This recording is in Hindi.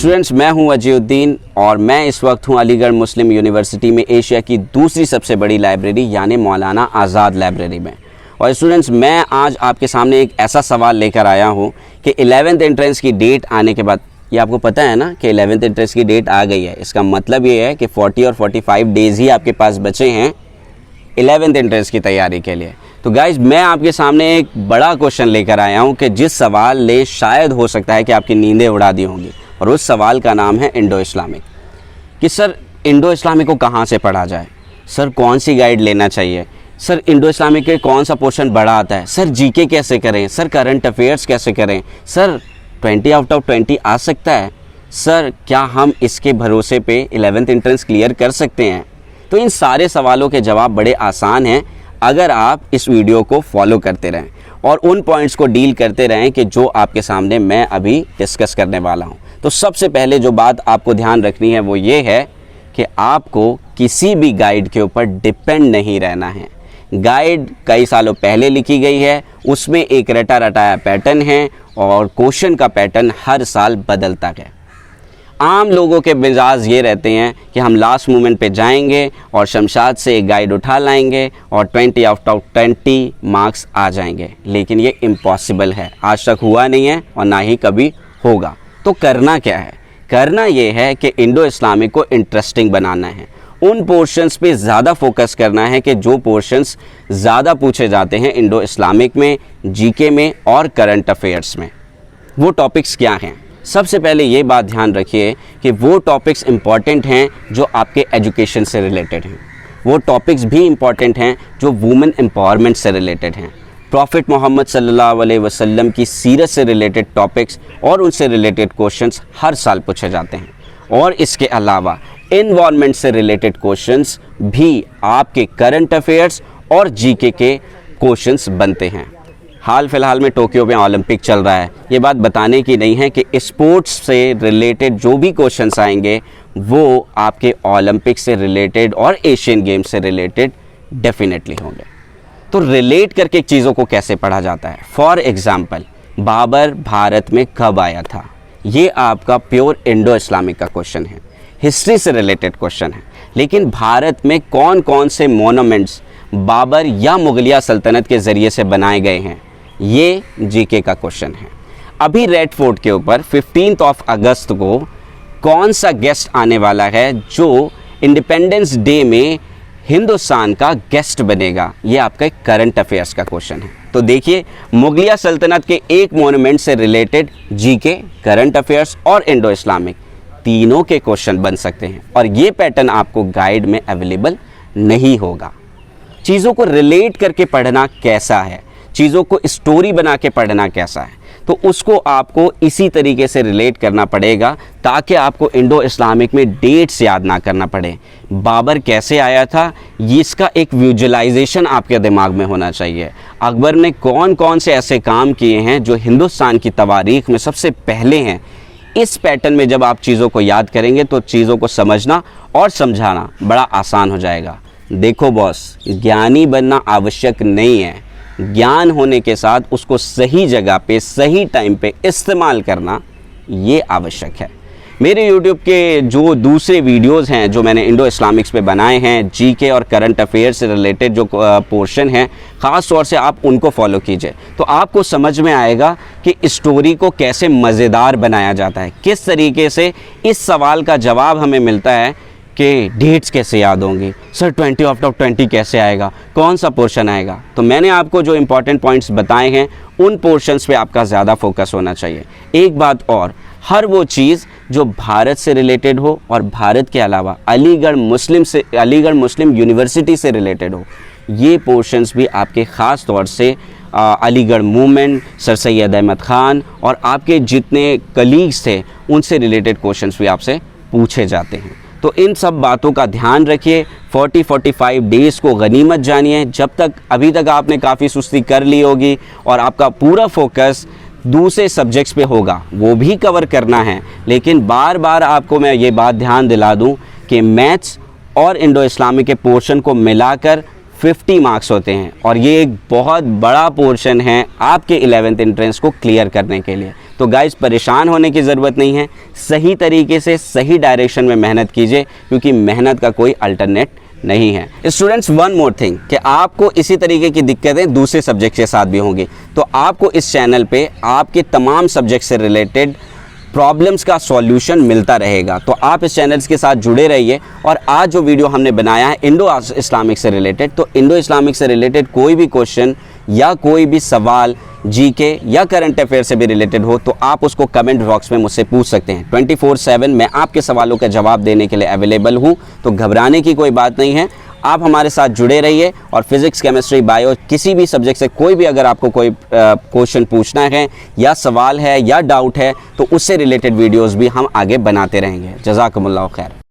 स्टूडेंट्स, मैं हूं अजीउद्दीन और मैं इस वक्त हूं अलीगढ़ मुस्लिम यूनिवर्सिटी में एशिया की दूसरी सबसे बड़ी लाइब्रेरी यानी मौलाना आज़ाद लाइब्रेरी में। और स्टूडेंट्स, मैं आज आपके सामने एक ऐसा सवाल लेकर आया हूं कि 11th एंट्रेंस की डेट आने के बाद, ये आपको पता है ना कि 11th एंट्रेंस की डेट आ गई है। इसका मतलब ये है कि 40 और 45 डेज़ ही आपके पास बचे हैं 11th एंट्रेंस की तैयारी के लिए। तो गाइज, मैं आपके सामने एक बड़ा क्वेश्चन लेकर आया हूं कि जिस सवाल ने शायद हो सकता है कि आपकी नींदें उड़ा दी होंगी, और उस सवाल का नाम है इंडो इस्लामिक। कि सर इंडो इस्लामिक को कहाँ से पढ़ा जाए, सर कौन सी गाइड लेना चाहिए, सर इंडो इस्लामिक के कौन सा पोर्शन बड़ा आता है, सर जीके कैसे करें, सर करंट अफेयर्स कैसे करें, सर 20 आउट ऑफ 20 आ सकता है, सर क्या हम इसके भरोसे पे 11th एंट्रेंस क्लियर कर सकते हैं। तो इन सारे सवालों के जवाब बड़े आसान हैं अगर आप इस वीडियो को फॉलो करते रहें और उन पॉइंट्स को डील करते रहें कि जो आपके सामने मैं अभी डिस्कस करने वाला हूं। तो सबसे पहले जो बात आपको ध्यान रखनी है वो ये है कि आपको किसी भी गाइड के ऊपर डिपेंड नहीं रहना है। गाइड कई सालों पहले लिखी गई है, उसमें एक रटा रटाया पैटर्न है और क्वेश्चन का पैटर्न हर साल बदलता है। आम लोगों के मिजाज ये रहते हैं कि हम लास्ट मोमेंट पे जाएंगे और शमशाद से एक गाइड उठा लाएंगे और 20 आउट ऑफ 20 मार्क्स आ जाएंगे, लेकिन ये इम्पॉसिबल है, आज तक हुआ नहीं है और ना ही कभी होगा। तो करना क्या है? करना ये है कि इंडो इस्लामिक को इंटरेस्टिंग बनाना है, उन पोर्शंस पे ज़्यादा फोकस करना है कि जो पोर्शंस ज़्यादा पूछे जाते हैं इंडो इस्लामिक में, जीके में और करंट अफेयर्स में। वो टॉपिक्स क्या हैं? सबसे पहले ये बात ध्यान रखिए कि वो टॉपिक्स इम्पॉर्टेंट हैं जो आपके एजुकेशन से रिलेटेड हैं। वो टॉपिक्स भी इम्पॉर्टेंट हैं जो वुमेन एम्पावरमेंट से रिलेटेड हैं। प्रॉफिट मोहम्मद सल्लल्लाहु अलैहि वसल्लम की सीरत से रिलेटेड टॉपिक्स और उनसे रिलेटेड क्वेश्चंस हर साल पूछे जाते हैं। और इसके अलावा एनवायरनमेंट से रिलेटेड क्वेश्चंस भी आपके करंट अफेयर्स और जीके के क्वेश्चंस बनते हैं। हाल फिलहाल में टोक्यो में ओलंपिक चल रहा है, ये बात बताने की नहीं है कि स्पोर्ट्स से रिलेटेड जो भी क्वेश्चंस आएंगे वो आपके ओलंपिक से रिलेटेड और एशियन गेम्स से रिलेटेड डेफिनेटली होंगे। तो रिलेट करके चीज़ों को कैसे पढ़ा जाता है? फॉर एग्जाम्पल, बाबर भारत में कब आया था? ये आपका प्योर इंडो इस्लामिक का क्वेश्चन है, हिस्ट्री से रिलेटेड क्वेश्चन है। लेकिन भारत में कौन कौन से मोनूमेंट्स बाबर या मुगलिया सल्तनत के ज़रिए से बनाए गए हैं, ये जीके का क्वेश्चन है। अभी रेड फोर्ट के ऊपर 15 अगस्त को कौन सा गेस्ट आने वाला है जो इंडिपेंडेंस डे में हिंदुस्तान का गेस्ट बनेगा, ये आपका एक करंट अफेयर्स का क्वेश्चन है। तो देखिए, मुगलिया सल्तनत के एक मोनूमेंट से रिलेटेड जीके, करंट अफेयर्स और इंडो इस्लामिक तीनों के क्वेश्चन बन सकते हैं और ये पैटर्न आपको गाइड में अवेलेबल नहीं होगा। चीज़ों को रिलेट करके पढ़ना कैसा है, चीज़ों को स्टोरी बना के पढ़ना कैसा है, तो उसको आपको इसी तरीके से रिलेट करना पड़ेगा ताकि आपको इंडो इस्लामिक में डेट्स याद ना करना पड़े। बाबर कैसे आया था, इसका एक विजुअलाइजेशन आपके दिमाग में होना चाहिए। अकबर ने कौन कौन से ऐसे काम किए हैं जो हिंदुस्तान की तवारीख में सबसे पहले हैं। इस पैटर्न में जब आप चीज़ों को याद करेंगे तो चीज़ों को समझना और समझाना बड़ा आसान हो जाएगा। देखो बॉस, ज्ञानी बनना आवश्यक नहीं है, ज्ञान होने के साथ उसको सही जगह पे सही टाइम पे इस्तेमाल करना ये आवश्यक है। मेरे YouTube के जो दूसरे वीडियोस हैं जो मैंने इंडो इस्लामिक्स पे बनाए हैं, जीके और करंट अफेयर्स से रिलेटेड जो पोर्शन है, ख़ास तौर से आप उनको फॉलो कीजिए तो आपको समझ में आएगा कि स्टोरी को कैसे मज़ेदार बनाया जाता है, किस तरीके से इस सवाल का जवाब हमें मिलता है कि डेट्स कैसे याद होंगी, सर 20 आउट ऑफ 20 कैसे आएगा, कौन सा पोर्शन आएगा। तो मैंने आपको जो इंपॉर्टेंट पॉइंट्स बताए हैं उन पोर्शंस पे आपका ज़्यादा फोकस होना चाहिए। एक बात और, हर वो चीज़ जो भारत से रिलेटेड हो और भारत के अलावा अलीगढ़ मुस्लिम यूनिवर्सिटी से रिलेटेड हो, ये पोर्शंस भी आपके ख़ास तौर से अलीगढ़ मूवमेंट, सर सैयद अहमद ख़ान और आपके जितने कलीग्स थे उनसे रिलेटेड क्वेश्चंस भी आपसे पूछे जाते हैं। तो इन सब बातों का ध्यान रखिए। 40-45 डेज़ को गनीमत जानिए। जब तक अभी तक आपने काफ़ी सुस्ती कर ली होगी और आपका पूरा फोकस दूसरे सब्जेक्ट्स पे होगा, वो भी कवर करना है। लेकिन बार बार आपको मैं ये बात ध्यान दिला दूं कि मैथ्स और इंडो इस्लामिक के पोर्शन को मिलाकर 50 मार्क्स होते हैं और ये एक बहुत बड़ा पोर्शन है आपके 11th एंट्रेंस को क्लियर करने के लिए। तो गाइस परेशान होने की ज़रूरत नहीं है, सही तरीके से सही डायरेक्शन में मेहनत कीजिए, क्योंकि मेहनत का कोई अल्टरनेट नहीं है। स्टूडेंट्स, वन मोर थिंग कि आपको इसी तरीके की दिक्कतें दूसरे सब्जेक्ट के साथ भी होंगी, तो आपको इस चैनल पे आपके तमाम सब्जेक्ट से रिलेटेड प्रॉब्लम्स का सॉल्यूशन मिलता रहेगा। तो आप इस चैनल्स के साथ जुड़े रहिए। और आज जो वीडियो हमने बनाया है इंडो इस्लामिक से रिलेटेड, तो इंडो इस्लामिक से रिलेटेड कोई भी क्वेश्चन या कोई भी सवाल जीके या करंट अफेयर से भी रिलेटेड हो तो आप उसको कमेंट बॉक्स में मुझसे पूछ सकते हैं। 24/7 मैं आपके सवालों का जवाब देने के लिए अवेलेबल हूँ, तो घबराने की कोई बात नहीं है। आप हमारे साथ जुड़े रहिए और फिजिक्स, केमिस्ट्री, बायो किसी भी सब्जेक्ट से कोई भी अगर आपको कोई क्वेश्चन पूछना है या सवाल है या डाउट है तो उससे रिलेटेड वीडियोस भी हम आगे बनाते रहेंगे। जज़ाकुमुल्लाह खैर।